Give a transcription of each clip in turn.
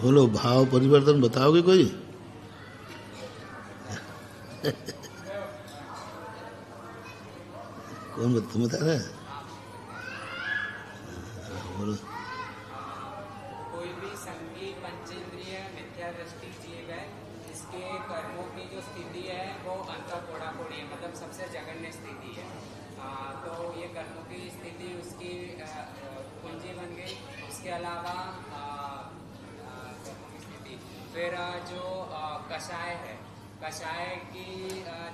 बोलो, भाव परिवर्तन बताओगे कोई? तुम बता रहे? बोलो। कोई भी संगीत पंचेंद्रिय मिथ्या दृष्टि किए गए इसके कर्मों की जो स्थिति है वो अंतःकोणाकोणी है, मतलब सबसे जघन्य स्थिति है। तो ये कर्मों की स्थिति उसकी कुंजी बन गई। उसके अलावा कर्मों की स्थिति फिर जो कषाय है, कषाय की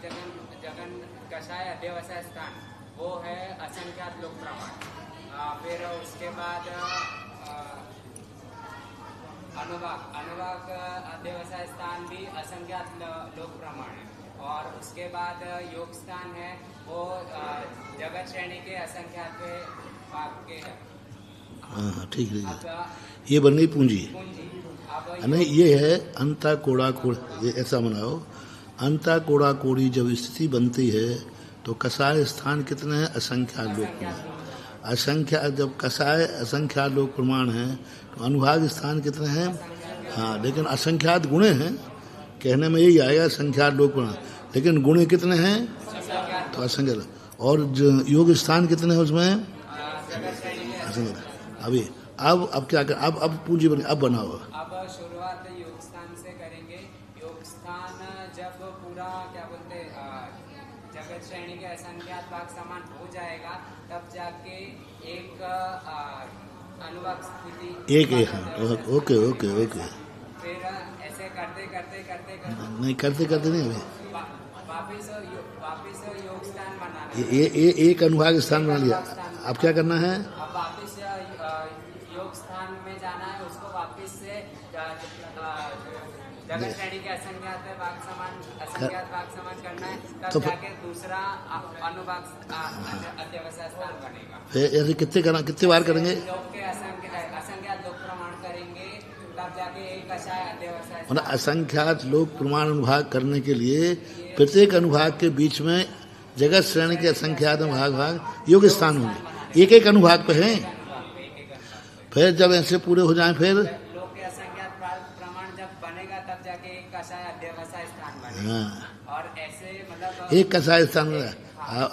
जगन कषाय अध्यवसाय स्थान वो है असंख्यात लोक प्रमाण। फिर उसके बाद अनुवाक अध्यवसाय स्थान भी असंख्यात लोक प्रमाण है। और उसके बाद योग स्थान है वो जगत श्रेणी के असंख्यात भाग के है। हाँ ठीक है, ये बन गई पूंजी। नहीं, ये है अंता कोड़ा कोड़, ये ऐसा बनाओ। अंता कोड़ा कोड़ी जब स्थिति बनती है तो कषाय स्थान कितने हैं? असंख्यात लोक प्रमाण। असंख्या जब कषाय असंख्यात लोक प्रमाण है तो अनुभाग स्थान कितने हैं? हाँ, लेकिन असंख्यात गुणे हैं, कहने में यही आएगा संख्यात लोक प्रमाण, लेकिन गुणे कितने हैं? तो असंख्यात। और योग स्थान कितने हैं उसमें? असंख्यात। अभी अब क्या कर, अब पूंजी बनी, अब बनाओ। अब शुरुआत योग स्थान से करेंगे। योग स्थान जब पूरा क्या बोलते जगत श्रेणी के असंख्यात भाग समान हो जाएगा तब जाके एक अनुवाक स्थिति एक ओके ओके ओके। फिर ऐसे करते करते करते नहीं, करते करते नहीं, वापिस योग स्थान बनाना। ये एक अनुभाग स्थान बना लिया। अब क्या करना है? अब वापिस योग स्थान में जाना है, उसको वापिस से जगत श्रेणी के असंख्यात भाग समान करना है, तब जाके दूसरा अनुभाग अध्यवसाय स्थान बनेगा। फिर ऐसे कितने बार करेंगे? लोग के असंख्यात लोक प्रमाण करेंगे तब जाके एक कषाय अध्यवसाय। मतलब असंख्यात लोक प्रमाण अनुभाग करने के लिए प्रत्येक अनुभाग के बीच में जगत श्रेणी के असंख्यात भाग योग स्थान होंगे, एक एक अनुभाग पे हैं। फिर जब ऐसे पूरे हो जाएं फिर लोग के असंख्यात प्रमाण जब बनेगा तब जाके एक कषाय अध्यवसाय स्थान बनेगा। हाँ, और ऐसे मतलब एक कषाय स्थान बना।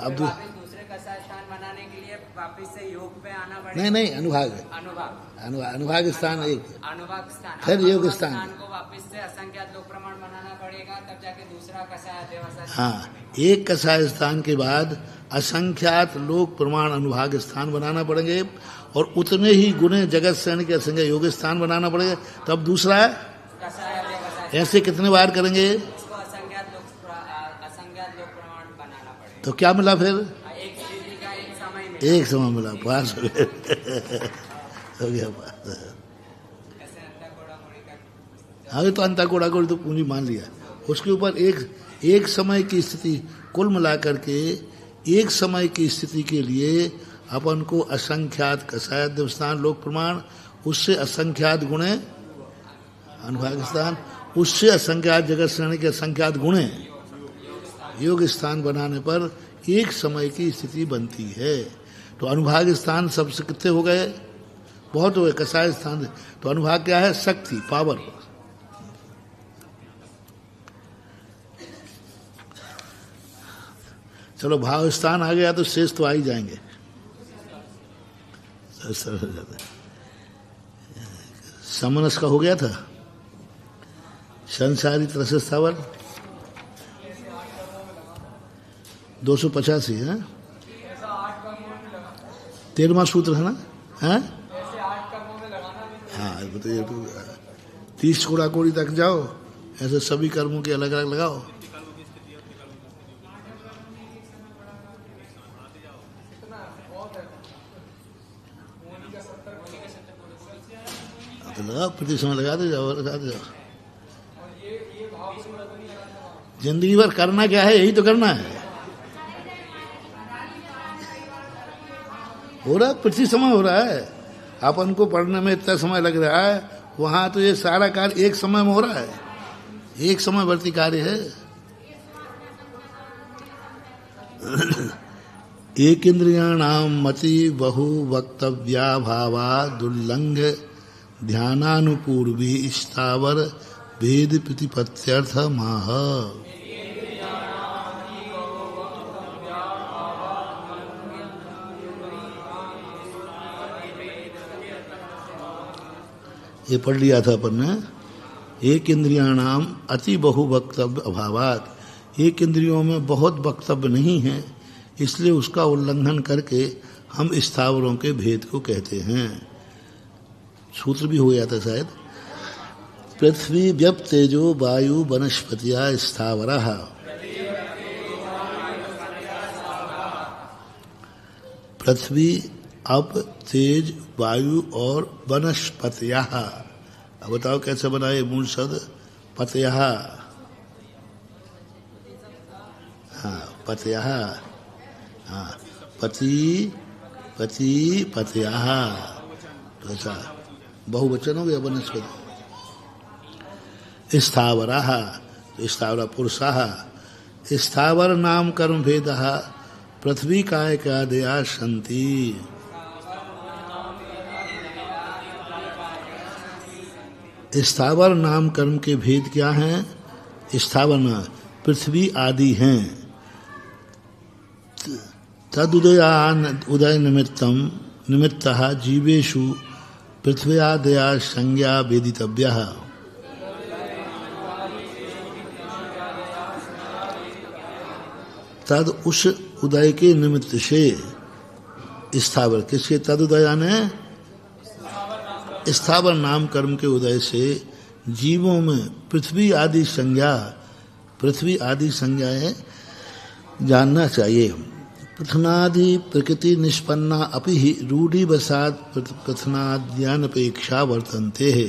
अब दूसरे कषाय स्थान बनाने के लिए वापिस से योग पे आना पड़ेगा। नहीं, अनुभाग स्थान एक, अनुभाग स्थान, फिर योग स्थान को वापिस से असंख्यात लोक प्रमाण बनाना पड़ेगा तब जाके दूसरा कषाय अध्यवसाय। हाँ, एक कषाय स्थान के बाद असंख्यात लोक प्रमाण अनुभाग स्थान बनाना पड़ेंगे और उतने ही गुणे जगत श्रेणी के असंख्य योग स्थान बनाना पड़ेगा, तब दूसरा कषाय अध्यवसाय। ऐसे कितने बार करेंगे? इसको असंख्यात लोक प्रमाण बनाना पड़ेगा। तो क्या मिला फिर? एक स्थिति का एक समय मिला, पास हो गया पास। ऐसे अंता कोड़ा मोड़ी का हाँ, तो अंता कोड़ा कोड़ी तो पूंजी मान लिया। उसके ऊपर एक समय की स्थिति कुल मिलाकर के एक समय की स्थिति के लिए अपन को असंख्यात कषाय स्थान लोक प्रमाण, उससे असंख्यात गुणे अनुभाग स्थान, उससे असंख्यात जगत श्रेणी के असंख्यात गुणे योग स्थान बनाने पर एक समय की स्थिति बनती है। तो अनुभाग स्थान सबसे कितने हो गए? बहुत हो गए। कषाय स्थान तो अनुभाग क्या है? शक्ति, पावर। चलो, भाव स्थान आ गया तो शेष तो आ ही जाएंगे। समनस का हो गया था, संसारी त्रस स्थावर 285 है, 13वां सूत्र है ना? है हाँ, बताइए। 30 कोड़ा कोड़ी तक जाओ, ऐसे सभी कर्मों के अलग अलग लगाओ। तो लगाओ, प्रति समय लगाते जाओ। जिंदगी भर करना क्या है? यही तो करना है। हो रहा है, प्रति समय हो रहा है। अपन को पढ़ने में इतना समय लग रहा है, वहां तो ये सारा कार्य एक समय में हो रहा है, एक समय वर्ती कार्य है। एक इंद्रियाणाम मति बहु वक्तव्या भावा दुर्लंघ ध्यानानुपूर्वी स्थावर भेद प्रतिपत्त्यर्थ माह। ये पढ़ लिया था अपन ने। एक इंद्रियाणाम अति बहु वक्तव्य अभावात, एक इंद्रियों में बहुत वक्तव्य नहीं है, इसलिए उसका उल्लंघन करके हम स्थावरों के भेद को कहते हैं। सूत्र भी हो गया था शायद। पृथ्वी व्यप तेजो वायु वनस्पतिया स्थावरा। पृथ्वी, अप, तेज, वायु और वनस्पतिया। अब बताओ कैसे बनाए मूल शब्द पतया। हाँ पतया, हाँ पति पति पतया, तो ऐसा बहुवचन हो गया वनस्पति। स्थावरा, स्थावरा पुरुषा। स्थावर नाम कर्म भेद पृथ्वी काय का दया संति। स्थावर नाम कर्म के भेद क्या हैं? स्थावर पृथ्वी आदि हैं। तद उदय निमित्तः जीवेषु पृथ्व्यादया संज्ञा वेदितव्यः। तद उस उदय के निमित्त से स्थावर, किसके तद उदयान है? स्थावर नाम कर्म के उदय से जीवों में पृथ्वी आदि संज्ञा, पृथ्वी आदि संज्ञाएं जानना चाहिए। प्रथनादि प्रकृति निष्पन्ना अपि ही रूढ़ि वसात प्रथनाद्यान अपेक्षा वर्तन्ते है।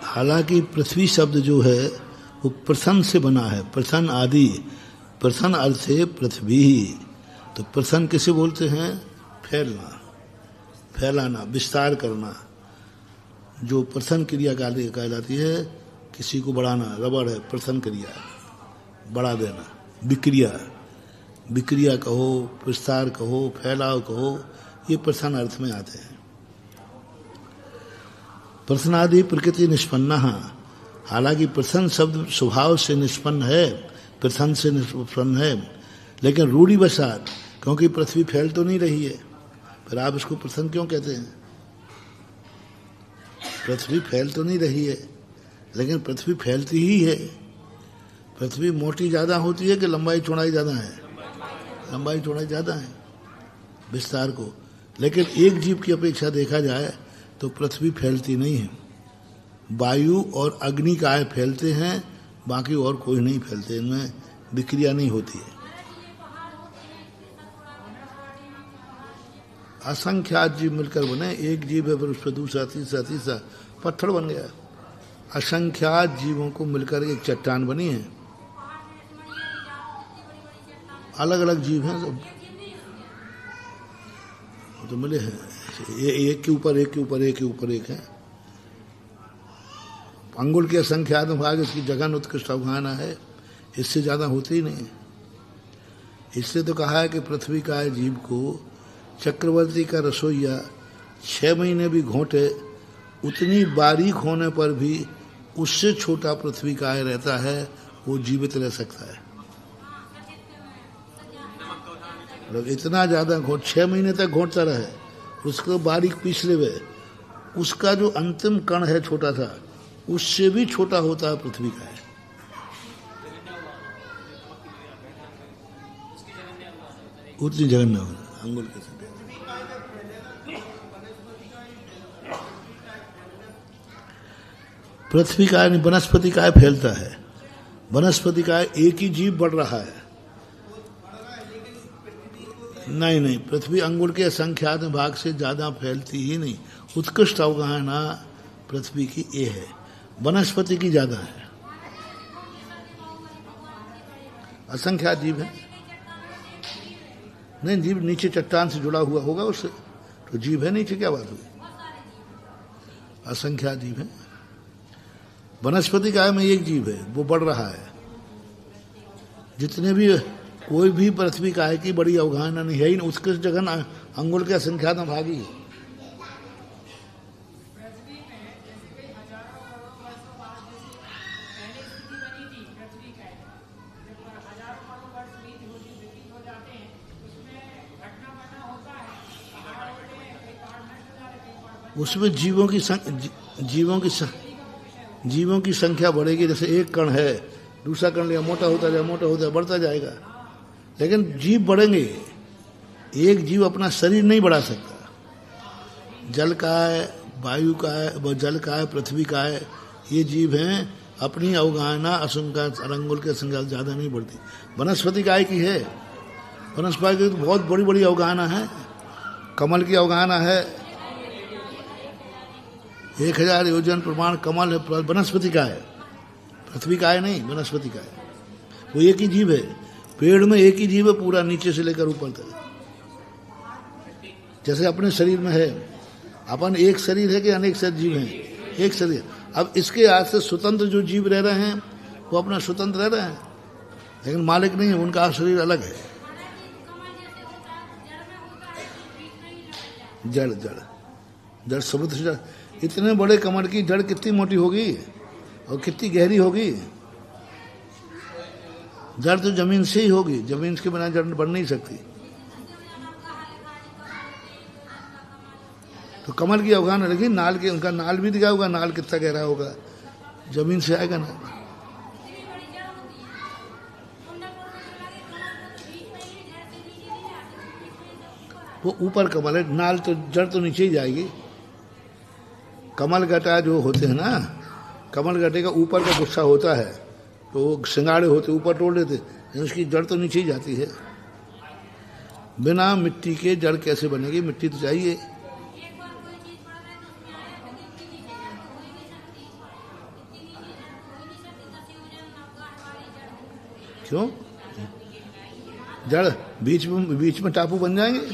हालांकि पृथ्वी शब्द जो है वो प्रथन से बना है। प्रथन आदि, प्रथन अर्थ से पृथ्वी। तो प्रथन किसे बोलते हैं? फैलना, फैलाना, विस्तार करना। जो प्रथन क्रिया कहलाती है, किसी को बढ़ाना, रबड़ है प्रथन क्रिया, बढ़ा देना। विक्रिया, विक्रिया कहो, विस्तार कहो, फैलाव कहो, ये प्रथन अर्थ में आते हैं। प्रथनादि प्रकृति निष्पन्ना, हालांकि प्रथन शब्द स्वभाव से निष्पन्न है, प्रथन से निष्पन्न है, लेकिन रूढ़िवशात, क्योंकि पृथ्वी फैल तो नहीं रही है, फिर आप इसको प्रथन क्यों कहते हैं? पृथ्वी फैल तो नहीं रही है, लेकिन पृथ्वी फैलती ही है। पृथ्वी मोटी ज़्यादा होती है कि लंबाई चौड़ाई ज़्यादा है? लंबाई चौड़ाई ज़्यादा है विस्तार को, लेकिन एक जीव की अपेक्षा देखा जाए तो पृथ्वी फैलती नहीं है। वायु और अग्नि काय फैलते हैं, बाकी और कोई नहीं फैलते, इनमें विक्रिया नहीं होती है। असंख्यात जीव मिलकर बने, एक जीव है फिर उस पर दूसरा तीसरा तीसरा, पत्थर बन गया। असंख्यात जीवों को मिलकर एक चट्टान बनी है। अलग अलग जीव हैं सब, तो मिले हैं, एक के ऊपर एक के ऊपर एक के ऊपर एक है। अंगुल के असंख्यात भाग, इसकी जगन उत्कृष्ट अवगाहना है, इससे ज़्यादा होती ही नहीं। इसलिए तो कहा है कि पृथ्वी का जीव को चक्रवर्ती का रसोइया 6 महीने भी घोंटे, उतनी बारीक होने पर भी उससे छोटा पृथ्वी का रहता है, वो जीवित रह सकता है। मतलब इतना ज़्यादा 6 महीने तक घोंटता रहे, उसको बारीक पीस ले, उसका जो अंतिम कण है छोटा सा, उससे भी छोटा होता है पृथ्वी का है। उतनी जगह न हो अंगुल के साथ। पृथ्वी का वनस्पति काय फैलता है, वनस्पति काय एक ही जीव बढ़ रहा है। नहीं नहीं, पृथ्वी अंगुल के असंख्यात भाग से ज्यादा फैलती ही नहीं। उत्कृष्ट अवगाहना पृथ्वी की ये है, वनस्पति की ज्यादा है। असंख्यात जीव है, नहीं जीव नीचे चट्टान से जुड़ा हुआ होगा उससे, तो जीव है नीचे, क्या बात हुई? असंख्यात जीव है। वनस्पति काय में एक जीव है, वो बढ़ रहा है। जितने भी कोई भी पृथ्वी काय की बड़ी अवगाहना नहीं है ही, उत्कृष्ट जगन अंगुल के असंख्यात भागी। पृथ्वी में जैसे कई हजारों करोड़ वर्षों बाद जैसे पहले स्थिति बनी थी पृथ्वी का, जब हजारों करोड़ वर्ष व्यतीत हो जाते हैं, उसमें घटना बढ़ना होता है, पहाड़ होते हैं, कई पहाड़ नष्ट हो जाते हैं, कई पहाड़ बच उसमें जीवों की संख्या बढ़ेगी। जैसे एक कण है, दूसरा कण लिया, मोटा होता जाए, मोटा होता बढ़ता जाएगा, लेकिन जीव बढ़ेंगे। एक जीव अपना शरीर नहीं बढ़ा सकता। जल का है, वायु का है, जल का है, पृथ्वी का है, ये जीव हैं, अपनी अवगाहना असंख्या अंगुल के संख्या ज़्यादा नहीं बढ़ती। वनस्पति काय की है, वनस्पति की तो बहुत बड़ी बड़ी अवगाहना है। कमल की अवगाहना है 1000 योजन प्रमाण कमल है, वनस्पति का है, पृथ्वी का है नहीं, वनस्पति का है। वो एक ही जीव है, पेड़ में एक ही जीव है, पूरा नीचे से लेकर ऊपर तक। जैसे अपने शरीर में है, अपन एक शरीर है कि अनेक शरीर जीव हैं, एक शरीर। अब इसके हाथ से स्वतंत्र जो जीव रह रहे हैं वो अपना स्वतंत्र रह रहे हैं, लेकिन मालिक नहीं है, उनका शरीर अलग है। जड़ जड़ जड़ समुद्र जड़, इतने बड़े कमल की जड़ कितनी मोटी होगी और कितनी गहरी होगी। जड़ तो जमीन से ही होगी, जमीन के बिना जड़ बढ़ नहीं सकती। तो कमल की अवगाहना रखी, नाल के, उनका नाल भी दिखा होगा, नाल कितना गहरा होगा, जमीन से आएगा ना। वो ऊपर कमल है, नाल तो जड़ तो नीचे ही जाएगी। कमल गटा जो होते हैं ना, कमल गटे का ऊपर का गुस्सा होता है, तो वो सिंगाड़े होते ऊपर तोड़ लेते, उसकी जड़ तो नीचे ही जाती है। बिना मिट्टी के जड़ कैसे बनेगी, मिट्टी तो चाहिए। क्यों? जड़ बीच में टापू बन जाएंगे,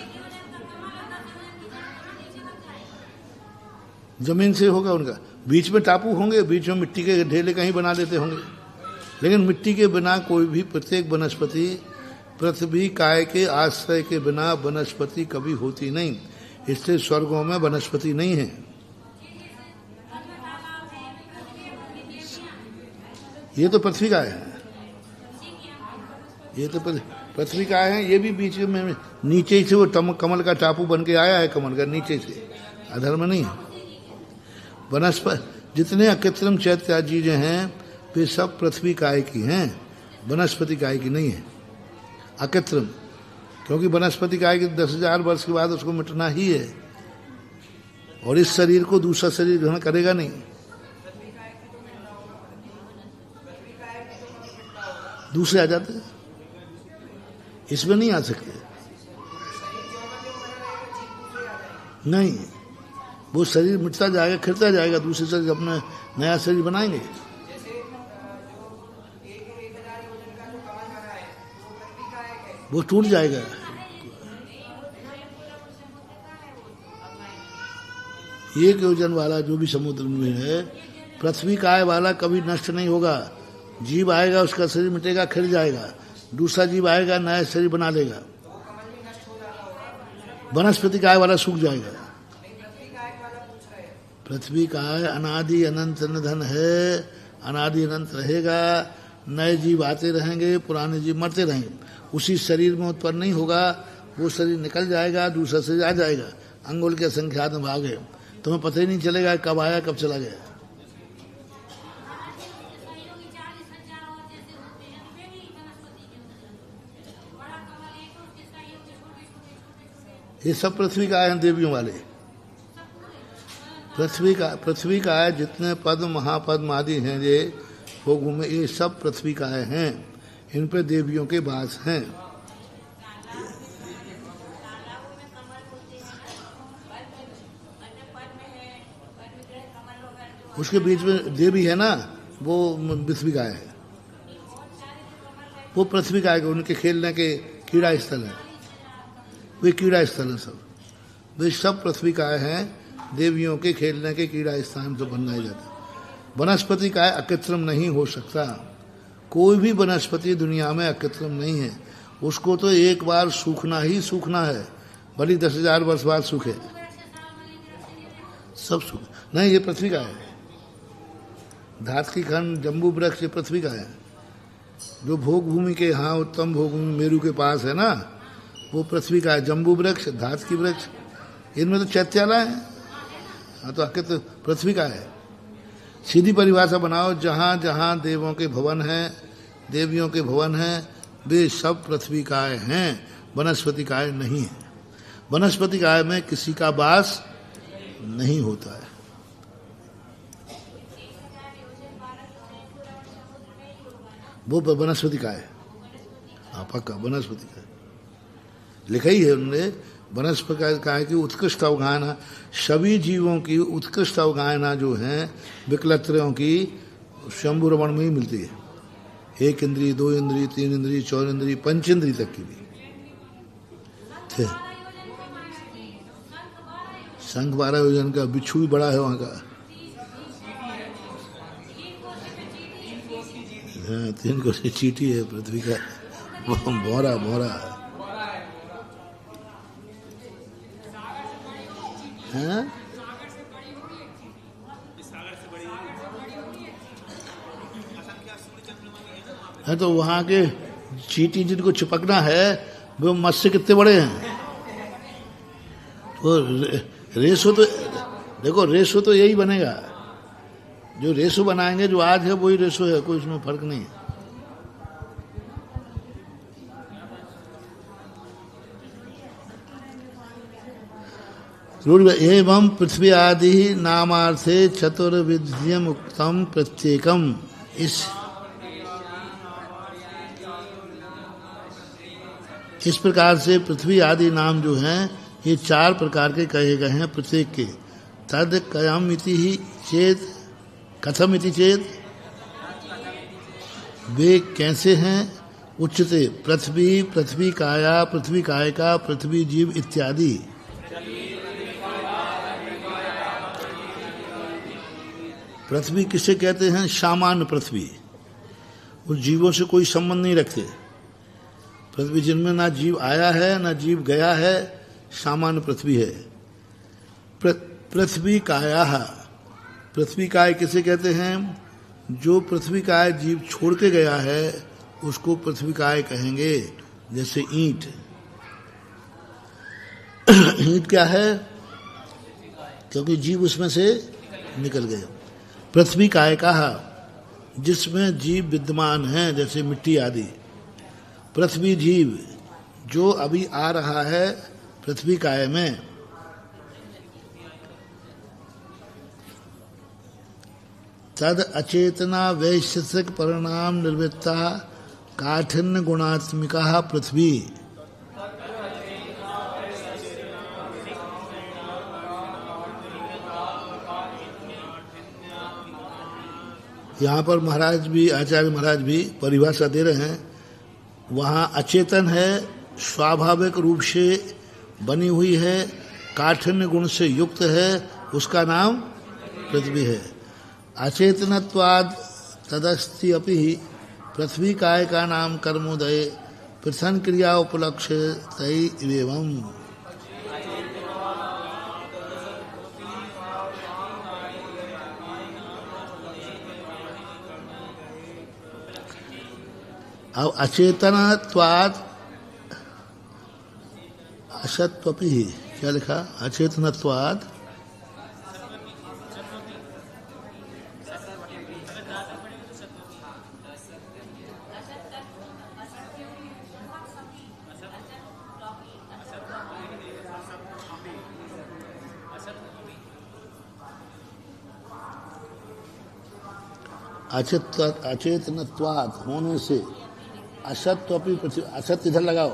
जमीन से होगा उनका, बीच में टापू होंगे, बीच में मिट्टी के ढेले कहीं बना देते होंगे। लेकिन मिट्टी के बिना कोई भी प्रत्येक वनस्पति, पृथ्वी काय के आश्रय के बिना वनस्पति कभी होती नहीं। इससे स्वर्गों में वनस्पति नहीं है। ये तो पृथ्वी काय है, ये तो पृथ्वी काय है। ये भी बीच में नीचे से वो कमल का टापू बन के आया है, कमल का नीचे से, अधर्म नहीं है। वनस्पति जितने अकृत्रिम चैत्य चीजें हैं वे सब पृथ्वी काय की हैं, वनस्पति काय की नहीं है, अकृत्रिम। क्योंकि वनस्पति काय की 10,000 वर्ष के बाद उसको मिटना ही है, और इस शरीर को दूसरा शरीर ग्रहण करेगा नहीं। दूसरे आ जाते हैं, इसमें नहीं आ सकते। नहीं, वो शरीर मिटता जाएगा, खिलता जाएगा, दूसरे शरीर अपना नया शरीर बनाएंगे। वो टूट जाएगा। एक योजन वाला जो भी समुद्र में है, पृथ्वी काय वाला कभी नष्ट नहीं होगा। जीव आएगा, उसका शरीर मिटेगा, खिल जाएगा, दूसरा जीव आएगा, नया शरीर बना लेगा। वनस्पति काय वाला सूख जाएगा। पृथ्वी काय अनादि अनंत निधन है, अनादि अनंत रहेगा, नए जीव आते रहेंगे, पुराने जीव मरते रहेंगे, उसी शरीर में उत्पन्न नहीं होगा। वो शरीर निकल जाएगा, दूसरा शरीर आ जाएगा। अंगुल के असंख्यात भाग है, तुम्हें पता ही नहीं चलेगा कब आया कब चला गया। ये सब पृथ्वी का है, देवियों वाले। पृथ्वी का है, जितने पद महापद्म आदि हैं ये वो घूमे, ये सब पृथ्वी का हैं। इन पे देवियों के वास हैं। उसके बीच में देवी है ना, वो पृथ्वी का है, वो पृथ्वी का है। उनके खेलने के क्रीड़ा स्थल है, वे क्रीड़ा स्थल है सब, वे सब पृथ्वी का हैं। देवियों के खेलने के क्रीड़ा स्थान तो बनाए जाते हैं। वनस्पति का अकृत्रिम नहीं हो सकता, कोई भी वनस्पति दुनिया में अकृत्रिम नहीं है। उसको तो एक बार सूखना ही सूखना है, भले 10,000 वर्ष बाद सूखे, सब सूख नहीं। ये पृथ्वी का है, धात की खंड जम्बू वृक्ष ये पृथ्वी का है। जो भोग भूमि के यहाँ उत्तम भोग भूमि मेरू के पास है ना, वो पृथ्वी का है। जम्बू वृक्ष, धात की वृक्ष, इनमें तो चैत्यालय है, हाँ तो आके तो पृथ्वी का है। सीधी परिभाषा बनाओ, जहाँ जहाँ देवों के भवन हैं, देवियों के भवन हैं, वे सब पृथ्वी काय हैं, वनस्पति काय नहीं है। वनस्पति काय में किसी का वास नहीं होता है। वो वनस्पति काय है, हाँ पक्का वनस्पति काय लिखा ही है उन्होंने। वनस्पति काय की उत्कृष्ट अवगाहना, सभी जीवों की उत्कृष्ट अवगाहना जो हैं विकलत्रियों की शंभु रमण में ही मिलती है। 1 इंद्री, 2 इंद्री, 3 इंद्री, 4 इंद्री, 5 इंद्री तक की भी थे। शंख 12 योजन का, बिच्छू भी बड़ा है वहाँ का, हाँ 3 को से चींटी है पृथ्वी का, भौरा भौरा है। है तो वहाँ के चींटी जिनको चिपकना है वो मत्स्य कितने बड़े हैं। तो रेशो तो देखो, रेशो तो यही बनेगा, जो रेशो बनाएंगे जो आज है वही रेशो है, कोई उसमें फर्क नहीं है। एवं पृथ्वी आदि नामार्थे चतुर्विध्यम उक्तम प्रत्येकम। इस प्रकार से पृथ्वी आदि नाम जो हैं ये 4 प्रकार के कहे गए हैं प्रत्येक के। तद कयम इति ही चेत, कथम इति चेत, वे कैसे हैं। उच्चते पृथ्वी, पृथ्वी काया, पृथ्वी कायिका, पृथ्वी जीव इत्यादि। पृथ्वी किसे कहते हैं? सामान्य पृथ्वी, उस जीवों से कोई संबंध नहीं रखते। पृथ्वी जिनमें ना जीव आया है ना जीव गया है, सामान्य पृथ्वी है। पृथ्वी काया, पृथ्वी काय किसे कहते हैं? जो पृथ्वी काय जीव छोड़ के गया है उसको पृथ्वी काय कहेंगे। जैसे ईंट, ईंट क्या है? क्योंकि जीव उसमें से निकल गए। पृथ्वी काय कहा जिसमें जीव विद्यमान हैं, जैसे मिट्टी आदि। पृथ्वी जीव जो अभी आ रहा है पृथ्वी काय में। तद अचेतना वैश्विक परिणाम निर्वृत्ता काठिन्य गुणात्मिका पृथ्वी। यहाँ पर महाराज भी, आचार्य महाराज भी परिभाषा दे रहे हैं। वहाँ अचेतन है, स्वाभाविक रूप से बनी हुई है, काठिन्य गुण से युक्त है, उसका नाम पृथ्वी है। अचेतनत्वाद तदस्ति अपि पृथ्वी काय का नाम कर्मोदय प्रथन क्रिया उपलक्ष्य तय एवं। अब अचेतनत्वाद असत्वपि, क्या लिखा? अचेतनत्वाद अचेतनत्वाद होने से असत्वपि पृथ्वी, असत इधर लगाओ,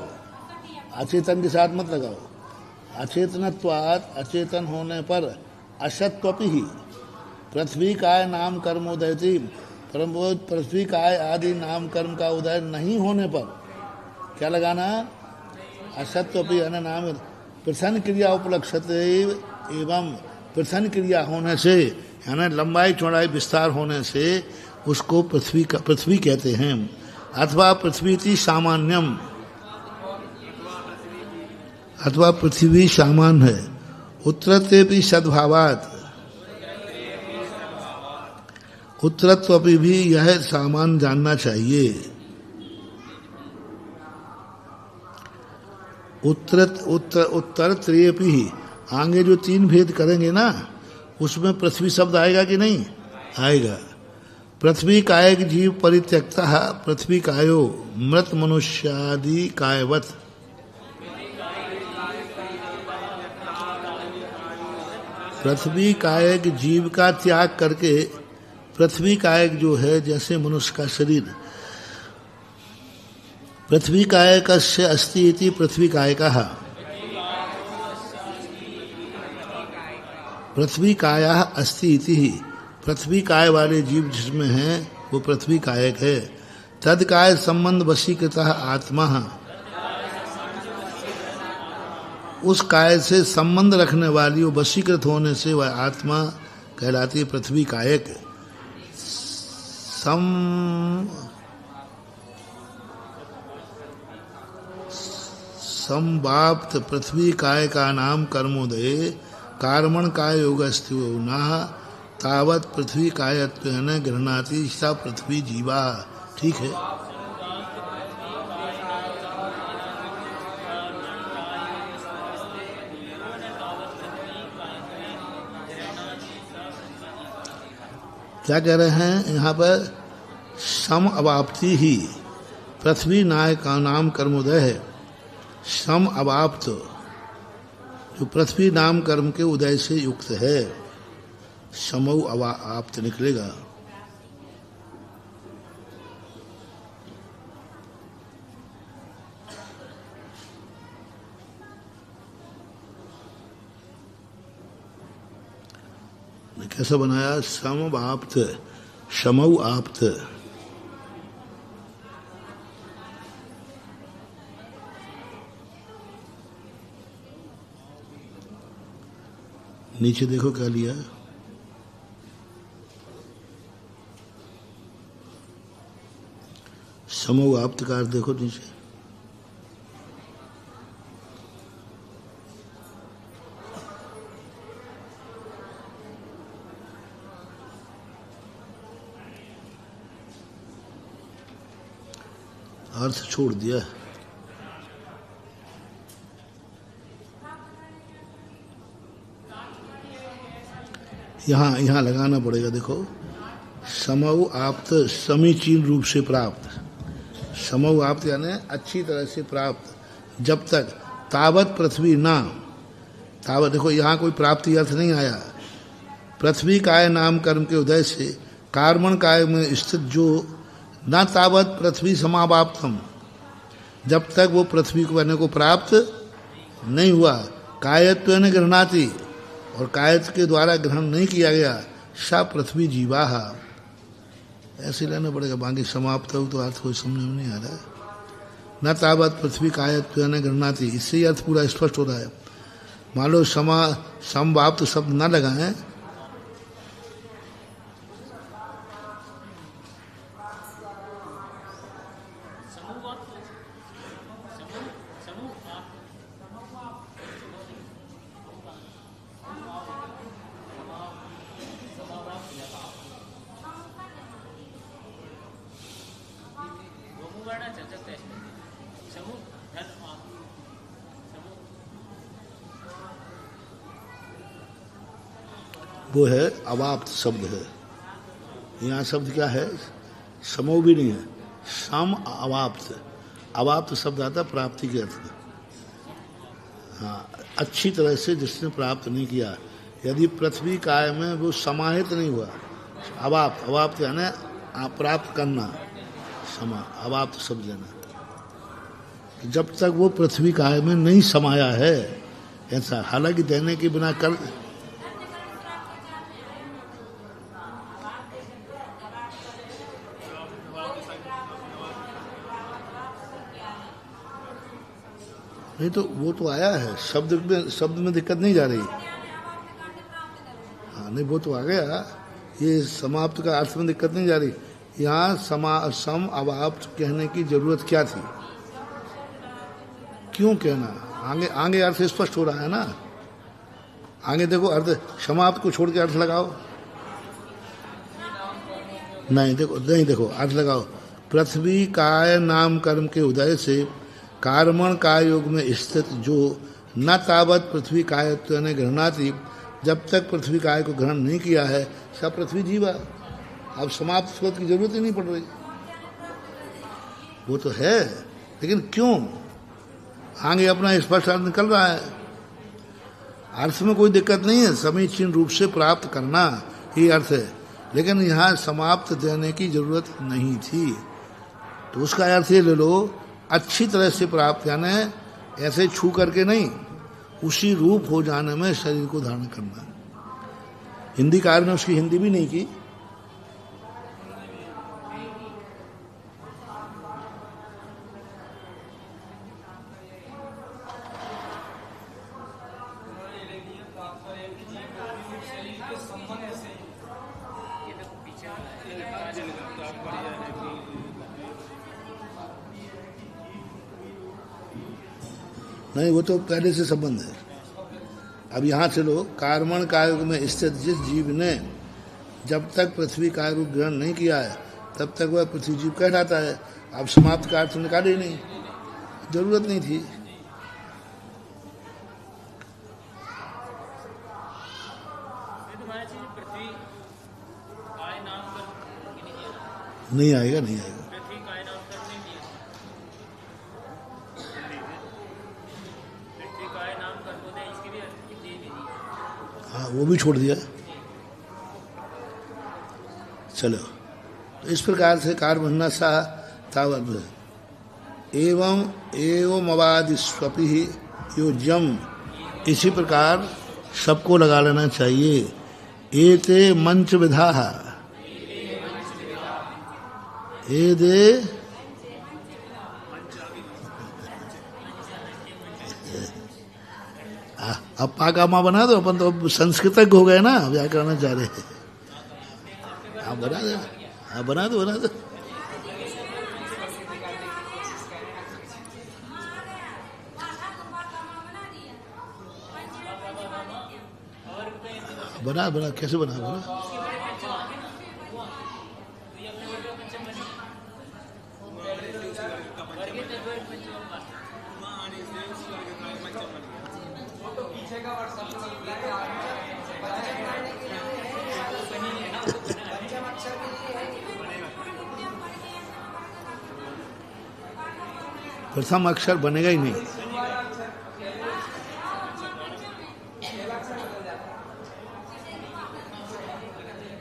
अचेतन के साथ मत लगाओ। अचेतनत्वाद अचेतन होने पर असत्वपि ही पृथ्वी काय नाम कर्मोदयति, परंतु पृथ्वी काय आदि नाम कर्म का उदय नहीं होने पर क्या लगाना? असत्वपि यानी नाम प्रथन क्रिया उपलक्ष्यते एवं। प्रथन क्रिया होने से यानी लंबाई चौड़ाई विस्तार होने से उसको पृथ्वी कहते हैं। अथवा पृथ्वी थी सामान्यम, अथवा पृथ्वी सामान है। उत्तरत्वे भी सद्भावात, उत्तरत्व पे भी यह सामान जानना चाहिए। उत्तर त्रयेपि ही, आगे जो 3 भेद करेंगे ना, उसमें पृथ्वी शब्द आएगा कि नहीं आएगा। पृथ्वी कायक जीव परित्यक्ता, पृथ्वी कायो मृत मनुष्यादि कायवत। पृथ्वी कायक जीव का त्याग करके, पृथ्वी कायक जो है जैसे मनुष्य का शरीर, पृथ्वी कायकस्य अस्ति इति पृथ्वी कायकः, पृथ्वी काया अस्ति इति ही, पृथ्वी काय वाले जीव जिसमें हैं वो पृथ्वी कायक है। तद काय संबंध वशीकृतः आत्मा, उस काय से संबंध रखने वाली वो वशीकृत होने से वह आत्मा कहलाती है पृथ्वी कायक। संवाप्त पृथ्वी काय का नाम कर्मोदय कार्मण काय योगस्त्यो न तावत पृथ्वी कायत्वेन गृह्णाति सा पृथ्वी जीवा। ठीक है। क्या कह रहे हैं यहाँ पर? सम अवाप्ति ही पृथ्वी नाय का नाम कर्मोदय है। सम अवाप्त जो पृथ्वी नाम कर्म के उदय से युक्त है, समौ अवाप्त निकलेगा। कैसा बनाया? सम आप्त, समौ आप्त। नीचे देखो क्या लिया, समो आप्त का अर्थ देखो नीचे। अर्थ छोड़ दिया। यहाँ लगाना पड़ेगा। देखो, समौ आप्त समीचीन रूप से प्राप्त, समौ आप्त यानी अच्छी तरह से प्राप्त। जब तक तावत पृथ्वी ना, तावत देखो यहाँ कोई प्राप्ति अर्थ नहीं आया। पृथ्वी काय नाम कर्म के उदय से कार्मण काय में स्थित जो न तावत पृथ्वी समावाप्तम, जब तक वो पृथ्वी को बनने को प्राप्त नहीं हुआ, कायत्व ने गृहणाति, और कायत के द्वारा ग्रहण नहीं किया गया, सा पृथ्वी जीवा। ऐसे लेना पड़ेगा, बाकी समाप्त हो तो अर्थ कोई समझ में नहीं आ रहा है। न तावत पृथ्वी कायत्व ने गृहणाति, इससे ही अर्थ पूरा स्पष्ट हो रहा है। मान लो समवाप्त शब्द न लगाएं, वो है अवाप्त शब्द है। यहाँ शब्द क्या है? समो भी नहीं है, सम अवाप्त। अवाप्त शब्द आता प्राप्ति के अर्थ में। हाँ, अच्छी तरह से जिसने प्राप्त नहीं किया, यदि पृथ्वी काय में वो समाहित नहीं हुआ, अवाप्त, अवाप्त यानी प्राप्त करना, समा अवाप्त शब्द लेना। जब तक वो पृथ्वी काय में नहीं समाया है ऐसा, हालांकि देने के बिना कर नहीं, तो वो तो आया है शब्द में दिक्कत नहीं जा रही। हाँ नहीं, वो तो आ गया, ये समाप्त का अर्थ में दिक्कत नहीं जा रही। यहाँ सम अवाप्त कहने की जरूरत क्या थी? क्यों कहना? आगे आगे अर्थ स्पष्ट हो रहा है ना। आगे देखो अर्थ समाप्त को छोड़ के अर्थ लगाओ। नहीं देखो अर्थ लगाओ। पृथ्वी काय नाम कर्म के उदय से कार्मण काय योग में स्थित जो न तावत पृथ्वी कायत्व ने ग्रहणाति, जब तक पृथ्वी काय को ग्रहण नहीं किया है सब पृथ्वी जीवा। अब समाप्त स्रोत की जरूरत ही नहीं पड़ रही। वो तो है लेकिन क्यों आगे अपना स्पष्ट अर्थ निकल रहा है। अर्थ में कोई दिक्कत नहीं है, समीचीन रूप से प्राप्त करना ही अर्थ है, लेकिन यहाँ समाप्त देने की जरूरत नहीं थी। तो उसका अर्थ ये ले लो, अच्छी तरह से प्राप्त, यानी ऐसे छू करके नहीं, उसी रूप हो जाने में शरीर को धारण करना। हिंदीकार ने उसकी हिंदी भी नहीं की। नहीं, वो तो पहले से संबंध है। अब यहाँ से लो, कार्मण कायोग में स्थित जिस जीव ने जब तक पृथ्वी काय रूप ग्रहण नहीं किया है तब तक वह पृथ्वी जीव कहलाता है। अब समाप्त का अर्थ निकाले ही नहीं, जरूरत नहीं थी। नहीं आएगा। हाँ, वो भी छोड़ दिया। चलो, तो इस प्रकार से कार बनना सा तावत एवं अवादिस्वपि यो जम, इसी प्रकार सबको लगा लेना चाहिए। एते मंच विधा एदे अब पाकामा बना दो, अपन तो संस्कृतज्ञ हो गए ना, व्याकरणाचार्य। आप बना दो, आप बना दो। बना कैसे बना। प्रथम अक्षर बनेगा ही नहीं।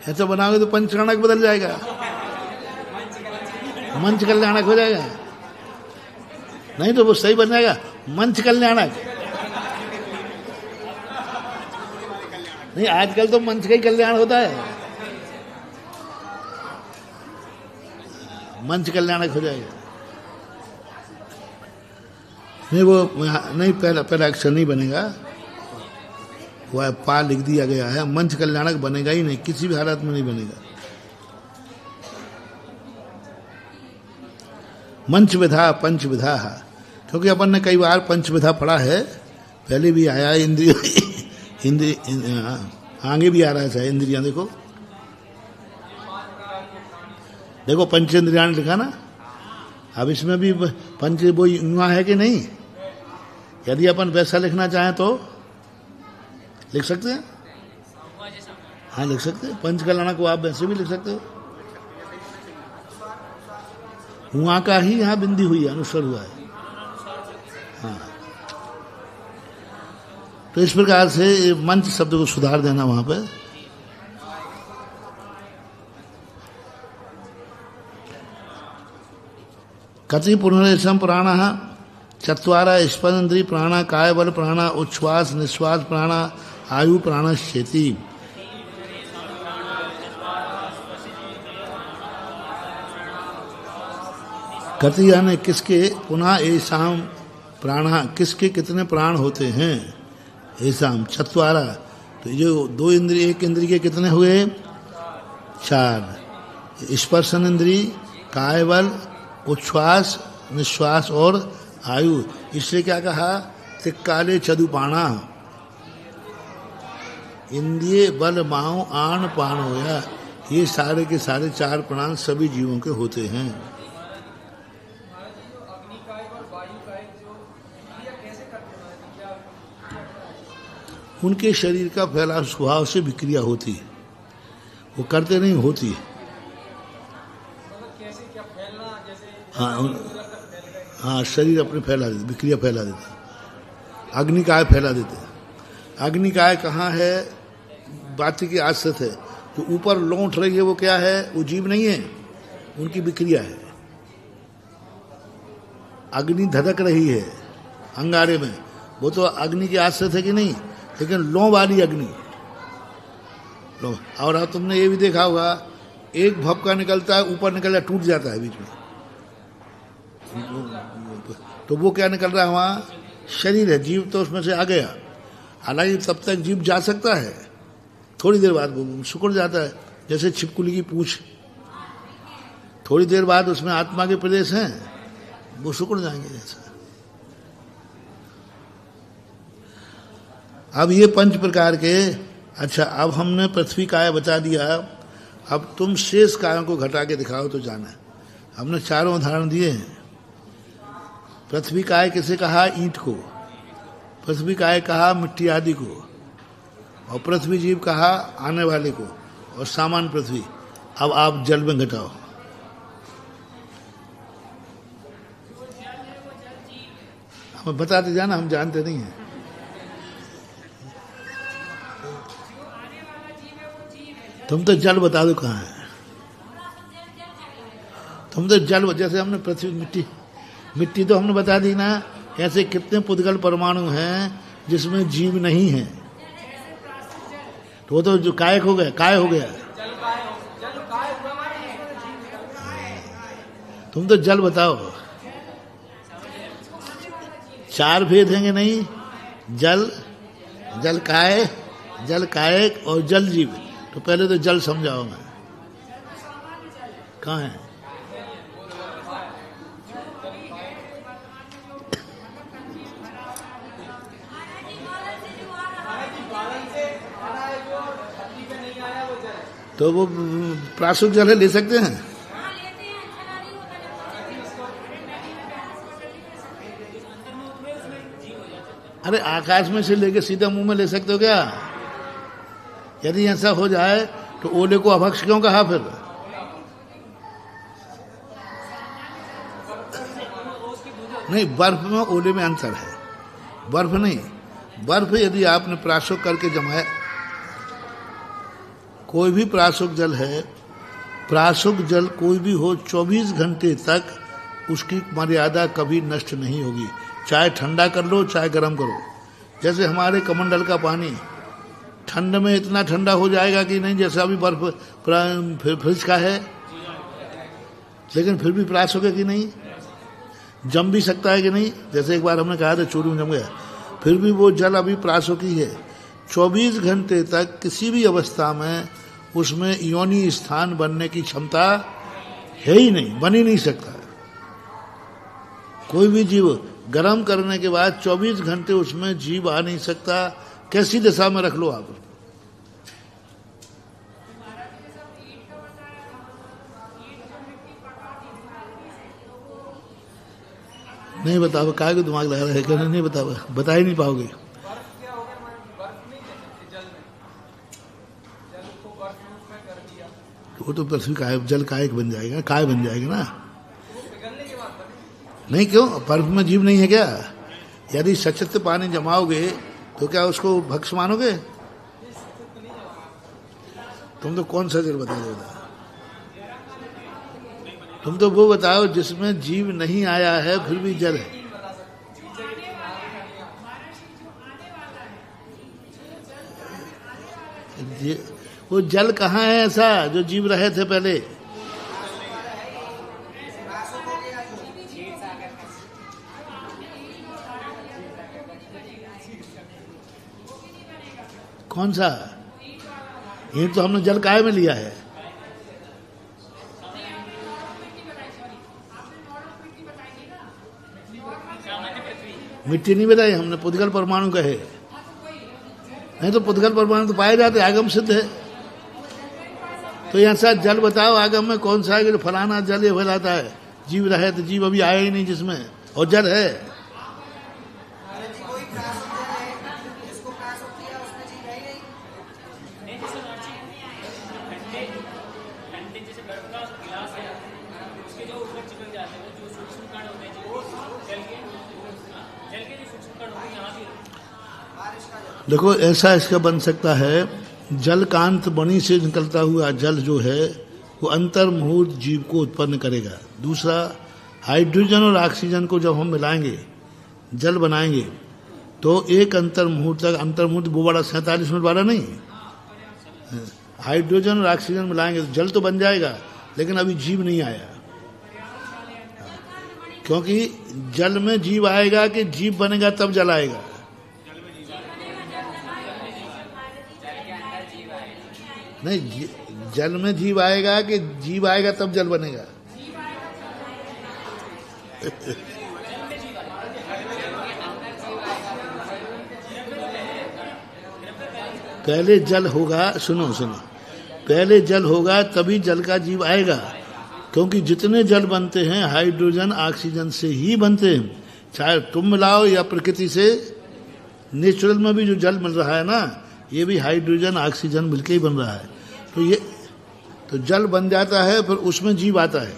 ऐसा बनाओगे तो पंचकर्णक बदल जाएगा, मंच कल्याणक हो जाएगा। नहीं तो वो सही बन जाएगा मंच कल्याणक। नहीं, आजकल तो मंच का ही कल्याण होता है, मंच कल्याणक हो जाएगा। नहीं, वो नहीं, पहला अक्षर नहीं बनेगा, वह पा लिख दिया गया है। मंच कल्याणक बनेगा ही नहीं, किसी भी हालत में नहीं बनेगा। मंच विधा पंच विधा, क्योंकि अपन ने कई बार पंच विधा पढ़ा है, पहले भी आया। आगे भी आ रहा है इंद्रियां। देखो पंचेंद्रियां लिखा ना। अब इसमें भी पंच वो युवा है कि नहीं? यदि अपन वैसा लिखना चाहें तो लिख सकते हैं। हाँ, लिख सकते हैं। पंच कल्याणक को आप वैसे भी लिख सकते हो। वहां का ही यहाँ बिंदी हुई है, अनुस्वर हुआ है। हाँ, तो इस प्रकार से मंच शब्द को सुधार देना वहां पर। कति पुनरेशम प्राण चत्वारा स्पंद्री प्राण कायबल प्राण उच्छ्वास निश्वास प्राण आयु प्राणश्चेति। कति यानी किसके, पुनः ऐसाम प्राण, किसके कितने प्राण होते हैं। ऐसाम चत्वारा, तो जो दो इंद्रिय, एक इंद्रिय के कितने हुए? 4। स्पर्शन इंद्रिय, कायबल, उच्छ्वास निश्वास और आयु। इसलिए क्या कहा? तिक्काले चदुपाणा, इंद्रिय बल माओ आण पाण होया। ये सारे के सारे 4 प्राण सभी जीवों के होते हैं। उनके शरीर का फैला स्वभाव से विक्रिया होती है, वो करते नहीं, होती है। हाँ, शरीर अपने फैला देते, विक्रिया फैला देते। अग्निकाय फैला देते। अग्निकाय कहाँ है? बाती की आश्रित है। जो ऊपर लौट रही है वो क्या है? वो जीव नहीं है, उनकी विक्रिया है। अग्नि धधक रही है अंगारे में, वो तो अग्नि की आश्रित है कि नहीं? लेकिन लौ वाली अग्नि, लो। और अब तुमने ये भी देखा होगा, एक भपका निकलता है, ऊपर निकल टूट जाता है बीच में, तो वो क्या निकल रहा है? वहाँ शरीर है, जीव तो उसमें से आ गया। हालांकि तब तक जीव जा सकता है, थोड़ी देर बाद वो सिकुड़ जाता है, जैसे छिपकली की पूंछ। थोड़ी देर बाद उसमें आत्मा के प्रदेश हैं, वो सिकुड़ जाएंगे जैसा। अब ये 5 प्रकार के। अच्छा, अब हमने पृथ्वी काय बता दिया, अब तुम शेष कायों को घटा के दिखाओ तो जाना। हमने 4 उदाहरण दिए हैं। पृथ्वी काय किसे कहा? ईंट को। पृथ्वी काय कहा? मिट्टी आदि को। और पृथ्वी जीव कहा आने वाले को, और सामान्य पृथ्वी। अब आप जल में घटाओ। हमें बताते जाना, हम जानते नहीं हैं। तुम तो जल बता दो कहाँ है। तुम तो जल, जैसे हमने पृथ्वी, मिट्टी तो हमने बता दी ना। ऐसे कितने पुद्गल परमाणु हैं जिसमें जीव नहीं है, तो वो तो जो कायक हो गया, काय हो गया। तुम तो जल बताओ। 4 भेद हैं कि नहीं? जल, जल काय, जल कायक और जल जीव। तो पहले तो जल समझाओ। मैं कहाँ है? तो वो प्रासुक जल है, ले सकते हैं। अरे आकाश में से लेके सीधा मुंह में ले सकते हो क्या? यदि ऐसा हो जाए तो ओले को अभक्ष क्यों कहा फिर? नहीं, बर्फ में ओले में अंतर है। बर्फ नहीं, बर्फ यदि आपने प्राशुक करके जमाया, कोई भी प्राशुक जल है, प्राशुक जल कोई भी हो, 24 घंटे तक उसकी मर्यादा कभी नष्ट नहीं होगी। चाहे ठंडा कर लो, चाहे गर्म करो। जैसे हमारे कमंडल का पानी ठंड में इतना ठंडा हो जाएगा कि नहीं, जैसे अभी बर्फ फ्रिज का है, लेकिन फिर भी प्राशुक है कि नहीं? जम भी सकता है कि नहीं? जैसे एक बार हमने कहा था चूरू में जम गया, फिर भी वो जल अभी प्राशुक ही है। 24 घंटे तक किसी भी अवस्था में उसमें योनि स्थान बनने की क्षमता है ही नहीं, बन ही नहीं सकता। कोई भी जीव गर्म करने के बाद 24 घंटे उसमें जीव आ नहीं सकता। कैसी दशा में रख लो आप। नहीं बताओ, काय को दिमाग लगा रहा है क्या? नहीं बताओ, बता ही नहीं पाओगे। वो तो पृथ्वी काय, जल कायक बन जाएगा, काय बन जाएगा ना। नहीं, क्यों? बर्फ में जीव नहीं है क्या? यदि सचित्र पानी जमाओगे तो क्या उसको भक्ष मानोगे? तुम तो कौन सा जल बता रहे हो? तुम तो वो बताओ जिसमें जीव नहीं आया है फिर भी जल है। वो जल कहाँ है ऐसा जो जीव रहे थे पहले? कौन सा? ये तो हमने जल काय में लिया है। मिट्टी नहीं बताई हमने, पुद्गल परमाणु कहे, नहीं तो पुद्गल परमाणु तो पाए जाते, आगम सिद्ध है। तो यहाँ साथ जल बताओ आगम में कौन सा है कि फलाना जल ये फैलाता है, जीव रहे तो जीव अभी आया ही नहीं जिसमें, और जल है। देखो ऐसा इसका बन सकता है, जल कांत मणि से निकलता हुआ जल जो है वो अंतर्मुहूर्त जीव को उत्पन्न करेगा। दूसरा, हाइड्रोजन और ऑक्सीजन को जब हम मिलाएंगे, जल बनाएंगे, तो एक अंतर्मुहूर्त तक, अंतर्मुहूर्त वो बड़ा 47 मिनट वाला नहीं, हाइड्रोजन और ऑक्सीजन मिलाएंगे तो जल तो बन जाएगा, लेकिन अभी जीव नहीं आया। क्योंकि जल में जीव आएगा कि जीव बनेगा तब जल आएगा? नहीं, जल में जीव आएगा कि जीव आएगा तब जल बनेगा? पहले जल होगा, सुनो सुनो, पहले जल होगा तभी जल का जीव आएगा। क्योंकि जितने जल बनते हैं हाइड्रोजन ऑक्सीजन से ही बनते हैं, चाहे तुम मिलाओ या प्रकृति से। नेचुरल में भी जो जल मिल रहा है ना, ये भी हाइड्रोजन ऑक्सीजन मिलके ही बन रहा है। तो ये तो जल बन जाता है, फिर उसमें जीव आता है।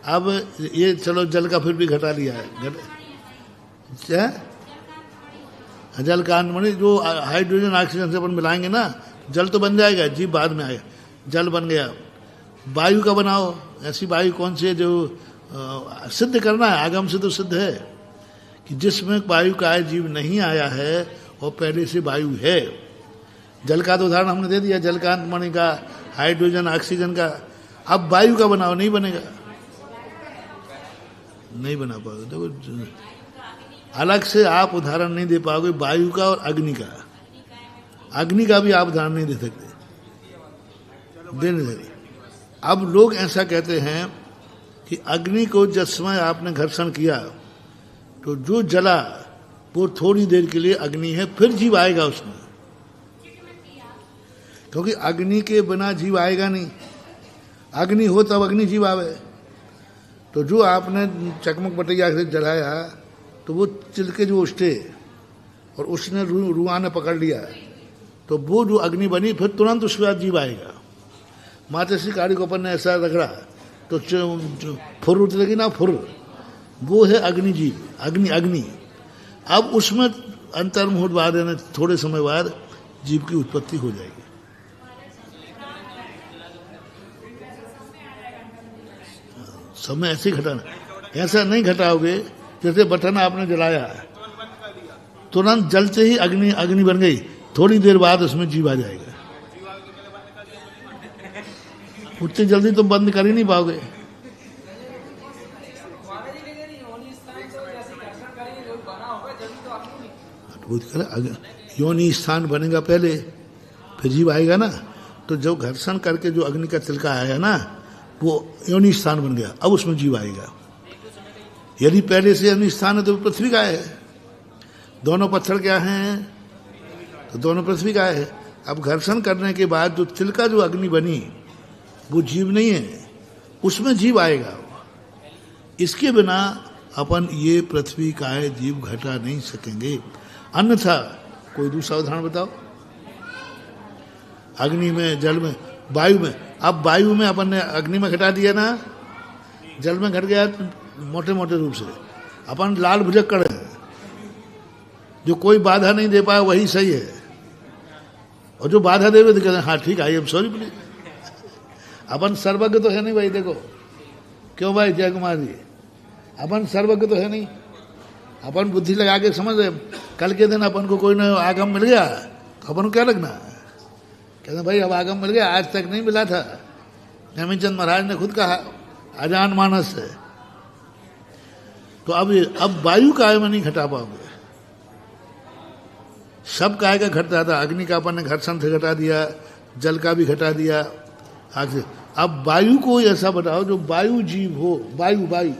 अब ये चलो जल का फिर भी घटा लिया है, जल का अंतमणि जो हाइड्रोजन ऑक्सीजन से अपन मिलाएंगे ना, जल तो बन जाएगा, जीव बाद में आएगा। जल बन गया, वायु का बनाओ। ऐसी वायु कौन सी है जो सिद्ध करना है, आगम से तो सिद्ध है कि जिसमें वायु का जीव नहीं आया है और पहले से वायु है। जल का तो उदाहरण हमने दे दिया, जल का अंतमणि का, हाइड्रोजन ऑक्सीजन का। अब वायु का बनाओ, नहीं बनेगा, नहीं बना पाओगे। देखो अलग से आप उदाहरण नहीं दे पाओगे वायु का और अग्नि का। अग्नि का भी आप उदाहरण नहीं दे सकते, दे नहीं सकते। अब लोग ऐसा कहते हैं कि अग्नि को जिस समय आपने घर्षण किया तो जो जला वो थोड़ी देर के लिए अग्नि है, फिर जीव आएगा उसमें। क्योंकि अग्नि के बिना जीव आएगा नहीं, अग्नि हो तब अग्नि जीव आवे। तो जो आपने चकमक बटैया से जलाया तो वो चिलके जो उठे और उसने रुआ ने पकड़ लिया, तो वो जो अग्नि बनी फिर तुरंत उसके बाद जीव आएगा। मातृश्री काड़ी को अपन ने ऐसा रगड़ा तो फुर उठेगी ना, फुर, वो है अग्नि जीव, अग्नि अग्नि। अब उसमें अंतर्मुहूर्त बाद यानी थोड़े समय बाद जीव की उत्पत्ति हो जाएगी। समय ऐसे घटाना, ऐसा नहीं घटाओगे जैसे बटन आपने जलाया तुरंत जलते ही अग्नि अग्नि बन गई, थोड़ी देर बाद उसमें जीव आ जाएगा। उतनी जल्दी तो बंद कर ही नहीं पाओगे। योनि स्थान बनेगा पहले, फिर जीव आएगा ना। तो जो घर्षण करके जो अग्नि का तिलका आया ना, वो योनि स्थान बन गया, अब उसमें जीव आएगा। यदि पहले से योनि स्थान है तो पृथ्वी का है। दोनों पत्थर क्या हैं? तो दोनों पृथ्वी का है। अब घर्षण करने के बाद जो तिलका जो अग्नि बनी वो जीव नहीं है, उसमें जीव आएगा। इसके बिना अपन ये पृथ्वी का है जीव घटा नहीं सकेंगे। अन्यथा कोई दूसरा उदाहरण बताओ। अग्नि में, जल में, वायु में। अब वायु में अपन ने अग्नि में घटा दिया ना, जल में घट गया मोटे मोटे रूप से। अपन लाल भुजक्कड़ है, जो कोई बाधा नहीं दे पाया वही सही है, और जो बाधा दे तो कहते हैं हाँ ठीक है, आई एम सॉरी प्लीज। अपन सर्वज्ञ तो है नहीं भाई। देखो क्यों भाई जय कुमार जी, अपन सर्वज्ञ तो है नहीं। अपन बुद्धि लगा के समझ रहे, कल के दिन अपन को कोई ना आगम मिल गया तो अपन को क्या लगना, कहते भाई अब आगम मिल गया, आज तक नहीं मिला था। हेमचंद महाराज ने खुद कहा अजान मानस है। तो अब वायु काय में नहीं घटा पाओगे, सब काय का घटता था। अग्नि का अपन ने घर्षण से घटा दिया, जल का भी घटा दिया। अब वायु को ऐसा बताओ जो वायु जीव हो। वायु वायु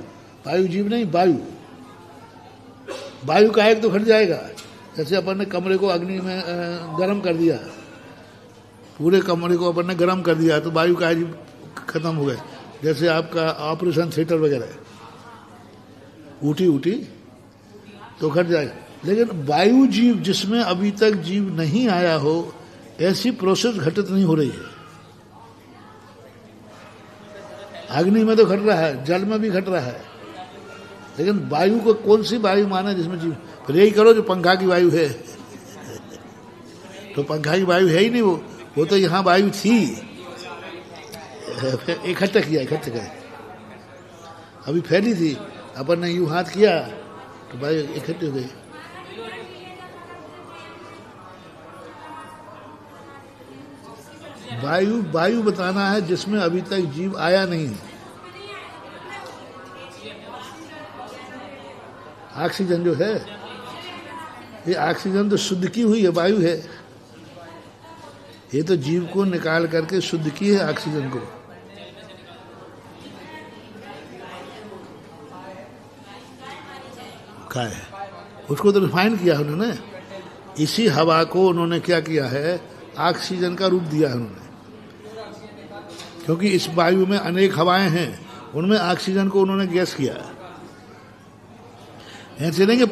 वायु जीव नहीं, वायु वायु का एक तो घट जाएगा। जैसे अपन ने कमरे को अग्नि में गर्म कर दिया, पूरे कमरे को अपन ने गर्म कर दिया तो वायु का जीव खत्म हो गए। जैसे आपका ऑपरेशन थिएटर वगैरह ऊटी तो घट जाएगा। लेकिन वायु जीव जिसमें अभी तक जीव नहीं आया हो, ऐसी प्रोसेस घटित नहीं हो रही है। अग्नि में तो घट रहा है, जल में भी घट रहा है, लेकिन वायु को कौन सी वायु माने जिसमें जीव? फिर यही करो जो पंखा की वायु है तो पंखा की वायु है ही नहीं, वो तो यहाँ वायु थी, इकट्ठा किया, अभी फैली थी, अपन ने यूं हाथ किया तो वायु इकट्ठी हो गई। वायु बताना है जिसमें अभी तक जीव आया नहीं है। ऑक्सीजन जो है, ये ऑक्सीजन तो शुद्ध की हुई है, वायु है। ये तो जीव को निकाल करके शुद्ध की है ऑक्सीजन को। क्या है, उसको तो रिफाइन किया उन्होंने। इसी हवा को उन्होंने क्या किया है, ऑक्सीजन का रूप दिया है उन्होंने। क्योंकि इस वायु में अनेक हवाएं हैं, उनमें ऑक्सीजन को उन्होंने गैस किया। ऐसे नहीं कि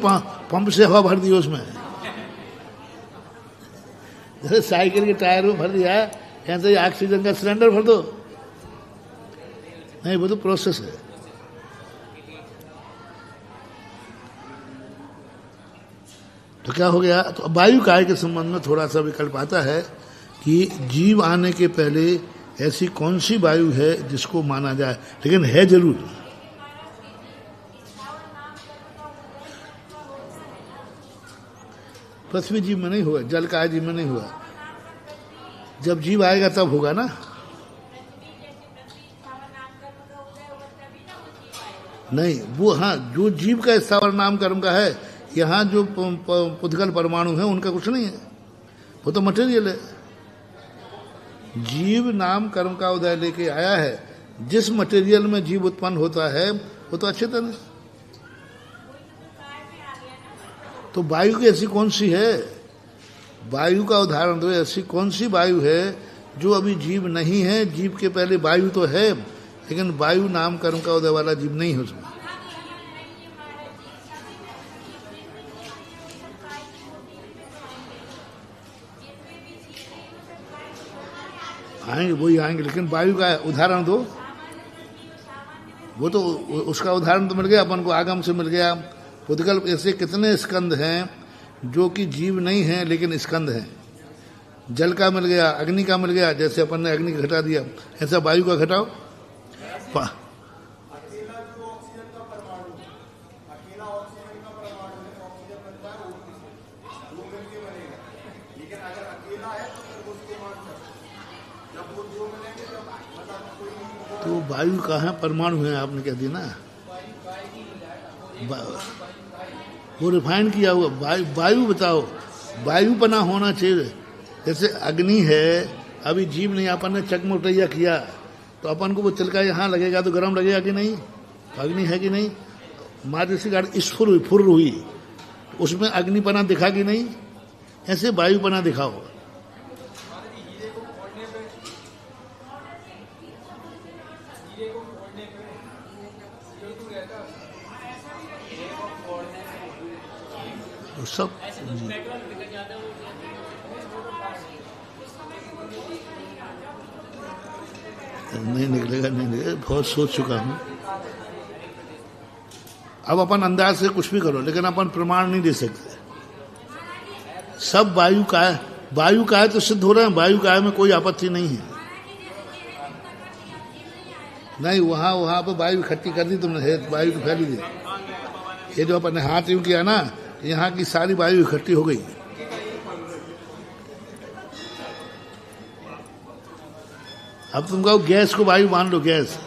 पंप से हवा भर दी उसमें, जैसे साइकिल के टायर में भर दिया, ऐसे ऑक्सीजन का सिलेंडर भर दो, नहीं, वो तो प्रोसेस है। तो क्या हो गया, तो वायु काय के संबंध में थोड़ा सा विकल्प आता है कि जीव आने के पहले ऐसी कौन सी वायु है जिसको माना जाए, लेकिन है जरूर। पृथ्वी जीव में नहीं हुआ, जल का जीव में नहीं हुआ। जब जीव आएगा तब होगा ना। नहीं, वो हाँ, जो जीव का स्थावर नाम कर्म का है, यहाँ जो पुद्गल परमाणु है उनका कुछ नहीं है, वो तो मटेरियल है। जीव नाम कर्म का उदय लेके आया है। जिस मटेरियल में जीव उत्पन्न होता है वो तो अच्छे तरह। तो वायु की ऐसी कौन सी है, वायु का उदाहरण दो, ऐसी कौन सी वायु है जो अभी जीव नहीं है? जीव के पहले वायु तो है, लेकिन वायु नाम कर्म का उदय वाला जीव नहीं है उसमें। आएंगे, वही आएंगे, लेकिन वायु का उदाहरण दो। वो तो उसका उदाहरण तो मिल गया अपन को, आगम से मिल गया। पुद्गल ऐसे कितने स्कंद हैं जो कि जीव नहीं हैं लेकिन स्कंद हैं। जल का मिल गया, अग्नि का मिल गया, जैसे अपन ने अग्नि घटा दिया, ऐसा वायु का घटाओ। तो वायु कहाँ परमाणु है, आपने कह दिया ना, वो रिफाइन किया हुआ वायु बताओ। वायु पना होना चाहिए। जैसे अग्नि है, अभी जीव नहीं, अपन ने चकमोटैया किया तो अपन को वो तिलका यहाँ लगेगा तो गर्म लगेगा कि नहीं? अग्नि है कि नहीं? मार से गाड़ी फुर हुई, उसमें अग्निपना दिखा कि नहीं? ऐसे वायुपना दिखाओ। सब नहीं निकलेगा, बहुत सोच चुका हूं। अब अपन अंदाज से कुछ भी करो, लेकिन अपन प्रमाण नहीं दे सकते। सब वायु का है तो सिद्ध हो रहा है। वायु का में कोई आपत्ति नहीं है। नहीं, वहां पे वायु इकट्ठी कर दी तुमने, वायु तो फैली दी। ये जो अपन ने हाथ यूं किया ना, यहाँ की सारी वायु इकट्ठी हो गई। अब तुम कहो गैस को वायु मान लो, गैस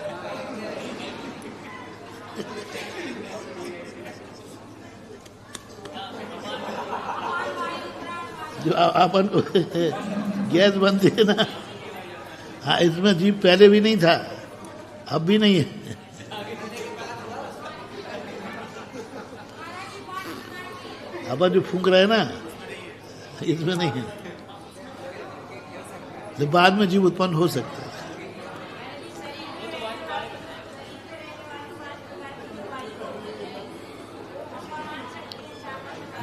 जो अपन गैस बनती है ना, हाँ, इसमें जीव पहले भी नहीं था, अब भी नहीं है। अपन जो फूंक रहे हैं ना, इसमें नहीं है। तो बाद में जीव उत्पन्न हो सकता है।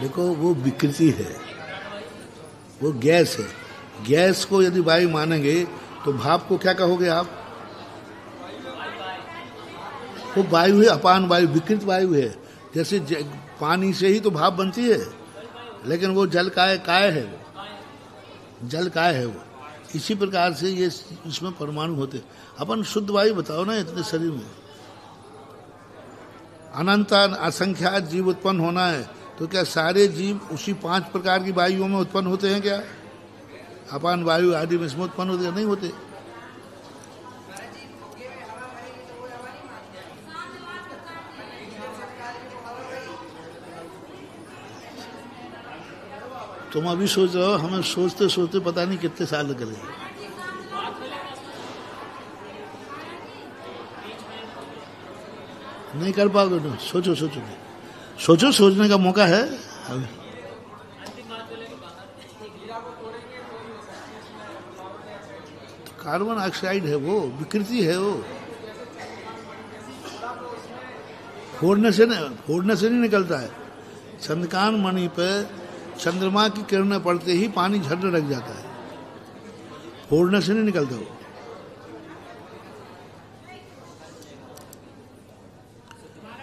देखो वो विकृति है, वो गैस है। गैस को यदि वायु मानेंगे तो भाप को क्या कहोगे आप? वो वायु है, अपान वायु, विकृत वायु है। जैसे पानी से ही तो भाप बनती है, लेकिन वो जल काय है, वो जल काय है वो। इसी प्रकार से ये इसमें परमाणु होते। अपन शुद्ध वायु बताओ ना इतने शरीर में। अनंत असंख्यात जीव उत्पन्न होना है, तो क्या सारे जीव उसी 5 प्रकार की वायुओं में उत्पन्न होते हैं क्या? अपान वायु आदि में इसमें उत्पन्न होते हैं? नहीं होते। तुम अभी सोच रहे हो, हमें सोचते सोचते पता नहीं कितने साल लग गए। नहीं कर पाओगे ना। सोचो सोचो सोचो, सोचने का मौका है अभी। तो कार्बन ऑक्साइड है, वो विकृति है। वो फोड़ने से नहीं निकलता है। चंद्रकांत मणि पे चंद्रमा की किरणें पड़ते ही पानी झरने लग जाता है, फोड़ने से नहीं निकलता वो।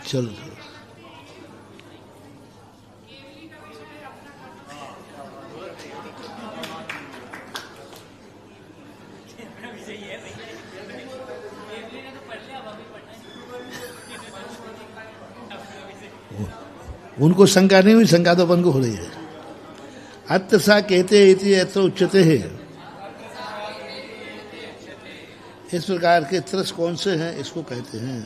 चलो उनको शंका नहीं हुई, शंका तो अपन को हो रही है। अत्यसा कहते इति अत्र उच्चते है। इस प्रकार के त्रस कौन से हैं, इसको कहते हैं।